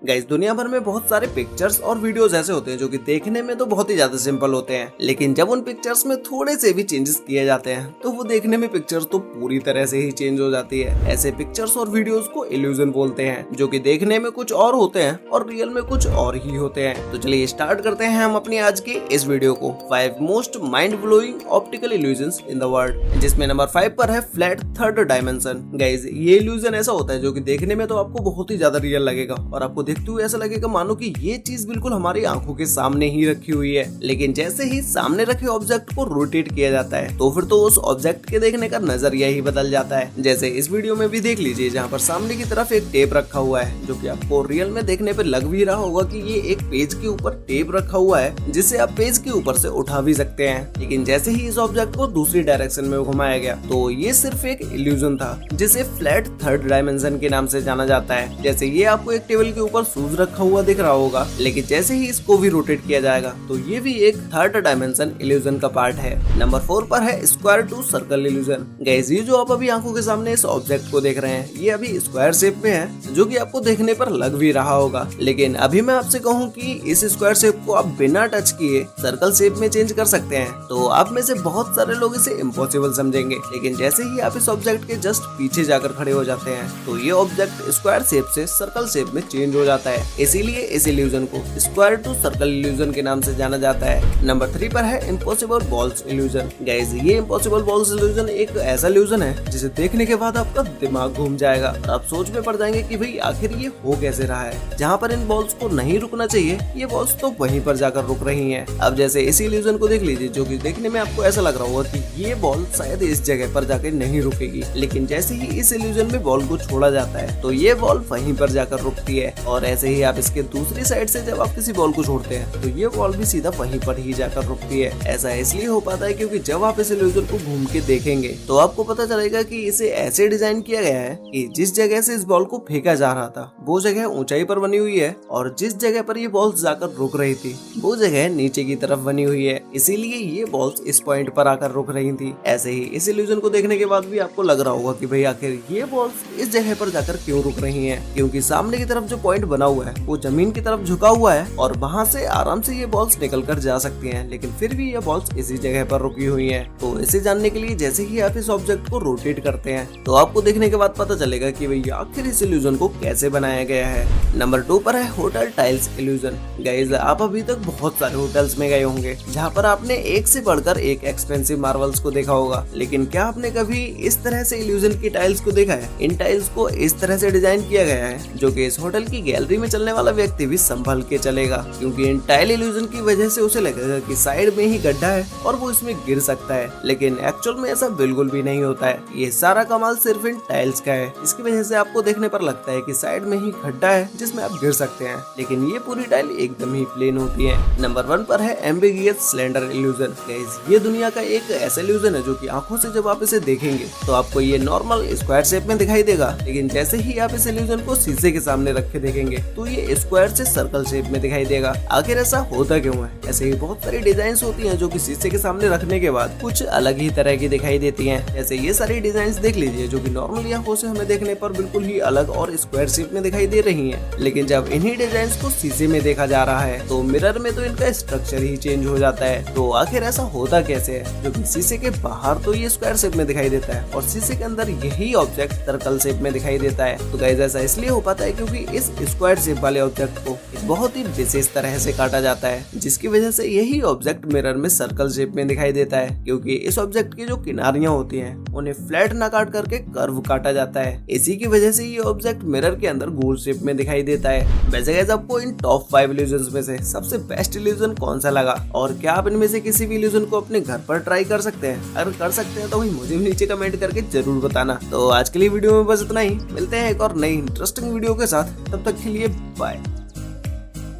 Guys दुनिया भर में बहुत सारे पिक्चर्स और वीडियोस ऐसे होते हैं जो कि देखने में तो बहुत ही ज्यादा सिंपल होते हैं, लेकिन जब उन पिक्चर्स में थोड़े से भी चेंजेस किए जाते हैं तो वो देखने में पिक्चर्स तो पूरी तरह से ही चेंज हो जाती है। ऐसे पिक्चर्स और वीडियोस को इल्यूजन बोलते हैं, जो कि देखने में कुछ और होते हैं और रियल में कुछ और ही होते हैं। तो चलिए स्टार्ट करते हैं हम अपनी आज की इस वीडियो को 5 most mind blowing optical illusions in the world, जिसमें नंबर 5 पर है फ्लैट थर्ड डायमेंशन। गाइस ये इल्यूजन ऐसा होता है जो कि देखने में तो आपको बहुत ही ज्यादा रियल लगेगा और आपको देखते हुए ऐसा लगेगा मानो कि ये चीज बिल्कुल हमारी आंखों के सामने ही रखी हुई है, लेकिन जैसे ही सामने रखे ऑब्जेक्ट को रोटेट किया जाता है तो फिर तो उस ऑब्जेक्ट के देखने का नजरिया ही बदल जाता है। जैसे इस वीडियो में भी देख लीजिए, जहाँ पर सामने की तरफ एक टेप रखा हुआ है जो कि आपको रियल में देखने पे लग भी रहा होगा कि ये एक पेज के ऊपर टेप रखा हुआ है जिसे आप पेज के ऊपर से उठा भी सकते हैं, लेकिन जैसे ही इस ऑब्जेक्ट को दूसरी डायरेक्शन में घुमाया गया तो ये सिर्फ एक इल्यूजन था जिसे फ्लैट थर्ड डायमेंशन के नाम से जाना जाता है। जैसे ये आपको एक टेबल के ऊपर शूज रखा हुआ दिख रहा होगा, लेकिन जैसे ही इसको भी रोटेट किया जाएगा तो ये भी एक थर्ड डायमेंशन इल्यूजन का पार्ट है। नंबर 4 पर है square to circle illusion. Guys ये जो आप अभी आंखों के सामने इस ऑब्जेक्ट को देख रहे हैं ये अभी स्क्वायर शेप में है, जो कि आपको देखने पर लग भी रहा होगा, लेकिन अभी मैं आपसे कहूँ कि इस स्क्वायर शेप को आप बिना टच किए सर्कल शेप में चेंज कर सकते हैं तो आप में से बहुत सारे लोग इसे इम्पॉसिबल समझेंगे, लेकिन जैसे ही आप इस ऑब्जेक्ट के जस्ट पीछे जाकर खड़े हो जाते हैं तो ये ऑब्जेक्ट स्क्वायर शेप से सर्कल शेप में चेंज हो जाता है। इसीलिए इस इल्यूजन को स्क्वायर टू सर्कल इल्यूजन के नाम से जाना जाता है। नंबर 3 पर है इम्पॉसिबल बॉल्स इल्यूजन। गाइस ये इम्पॉसिबल बॉल्स इल्यूजन एक ऐसा इल्यूजन है जिसे देखने के बाद आपका दिमाग घूम जाएगा और आप सोच में पड़ जाएंगे कि भाई आखिर ये हो कैसे रहा है। जहाँ पर इन बॉल्स को नहीं रुकना चाहिए ये बॉल्स तो वहीं पर जाकर रुक रही हैं। अब जैसे इस इल्यूजन को देख लीजिए, जो कि देखने में आपको ऐसा लग रहा होगा कि ये बॉल शायद इस जगह पर जाकर नहीं रुकेगी, लेकिन जैसे ही इस इल्यूजन में बॉल को छोड़ा जाता है तो ये बॉल वहीं पर जाकर रुकती है। और ऐसे ही आप इसके दूसरी साइड से जब आप किसी बॉल को छोड़ते हैं तो ये बॉल भी सीधा वहीं पर ही जाकर रुकती है। ऐसा इसलिए हो पाता है क्योंकि जब आप इस इल्यूजन को घूम के देखेंगे तो आपको पता चलेगा कि इसे ऐसे डिजाइन किया गया है कि जिस जगह से इस बॉल को फेंका जा रहा था वो जगह ऊंचाई पर बनी हुई है और जिस जगह पर ये बॉल्स जाकर रुक रही थी वो जगह नीचे की तरफ बनी हुई है, इसीलिए ये बॉल्स इस पॉइंट पर आकर रुक रही थी। ऐसे ही इस इल्यूजन को देखने के बाद भी आपको लग रहा होगा कि भाई आखिर ये बॉल्स इस जगह पर जाकर क्यों रुक रही हैं, क्योंकि सामने की तरफ जो पॉइंट बना हुआ है वो जमीन की तरफ झुका हुआ है और वहां से आराम से ये बॉल्स निकल कर जा सकती हैं, लेकिन फिर भी ये बॉल्स इसी जगह पर रुकी हुई हैं। तो इसे जानने के लिए जैसे ही आप इस ऑब्जेक्ट को रोटेट करते हैं तो आपको देखने के बाद पता चलेगा कि भाई आखिर इस इल्यूजन को कैसे बनाया गया है। नंबर 2 पर है होटल टाइल्स इल्यूजन। गाइस आप अभी तक बहुत सारे होटल्स में गए होंगे जहाँ पर आपने एक से बढ़कर एक एक्सपेंसिव मार्बल्स को देखा होगा, लेकिन क्या आपने कभी इस तरह से इल्यूजन की टाइल्स को देखा है? इन टाइल्स को इस तरह से डिजाइन किया गया है जो कि इस होटल की गैलरी में चलने वाला व्यक्ति भी संभल के चलेगा, क्योंकि इन टाइल इल्यूजन की वजह से उसे लगेगा कि साइड में ही गड्ढा है और वो इसमें गिर सकता है, लेकिन एक्चुअल में ऐसा बिल्कुल भी नहीं होता है। ये सारा कमाल सिर्फ इन टाइल्स का है। इसकी वजह से आपको देखने पर लगता है कि साइड में ही गड्ढा है जिसमें आप गिर सकते हैं, लेकिन ये पूरी टाइल एकदम ही प्लेन होती है। नंबर 1 पर है एम्बिगियस सिलेंडर इल्यूजन। गाइस ये दुनिया का एक ऐसा इल्यूजन है जो कि आंखों से जब आप इसे देखेंगे तो आपको ये नॉर्मल स्क्वायर शेप में दिखाई देगा, लेकिन जैसे ही आप इस इल्यूजन को शीशे के सामने रख के देखेंगे तो ये स्क्वायर से सर्कल शेप में दिखाई देगा। आखिर ऐसा होता क्यों है? ऐसे ही बहुत सारी डिजाइन होती हैं जो कि शीशे के सामने रखने के बाद कुछ अलग ही तरह की दिखाई देती हैं। जैसे ये सारी डिजाइन देख लीजिए जो कि नॉर्मली आंखों से हमें देखने पर बिल्कुल ही अलग और स्क्वायर शेप में दिखाई दे रही हैं, लेकिन जब इन्हीं डिजाइन को शीशे में देखा जा रहा है तो मिरर में तो इनका स्ट्रक्चर ही चेंज हो जाता है। तो आखिर ऐसा होता कैसे है? जो कि शीशे के बाहर तो ये स्क्वायर शेप में दिखाई देता है और शीशे के अंदर यही ऑब्जेक्ट सर्कल शेप में दिखाई देता है। तो गाइस ऐसा इसलिए हो पाता है क्योंकि इस स्क्वायर शेप वाले ऑब्जेक्ट को बहुत ही विशेष तरह से काटा जाता है, जिसकी वजह से यही ऑब्जेक्ट मिरर में सर्कल शेप में दिखाई देता है, क्योंकि इस ऑब्जेक्ट की जो किनारियां होती हैं उन्हें फ्लैट ना काट करके कर्व काटा जाता है। इसी की वजह से ये ऑब्जेक्ट मिरर के अंदर गोल शेप में दिखाई देता है। वैसे गाइस आपको इन टॉप 5 इल्यूजन्स में से सबसे बेस्ट इल्यूजन कौन सा लगा और क्या आप इनमें से किसी भी इल्यूजन को अपने घर पर ट्राई कर सकते हैं? अगर कर सकते हैं तो भाई मुझे भी नीचे कमेंट करके जरूर बताना। तो आज के लिए वीडियो में बस इतना ही, मिलते हैं एक और नई इंटरेस्टिंग वीडियो के साथ, तब तक के लिए बाय।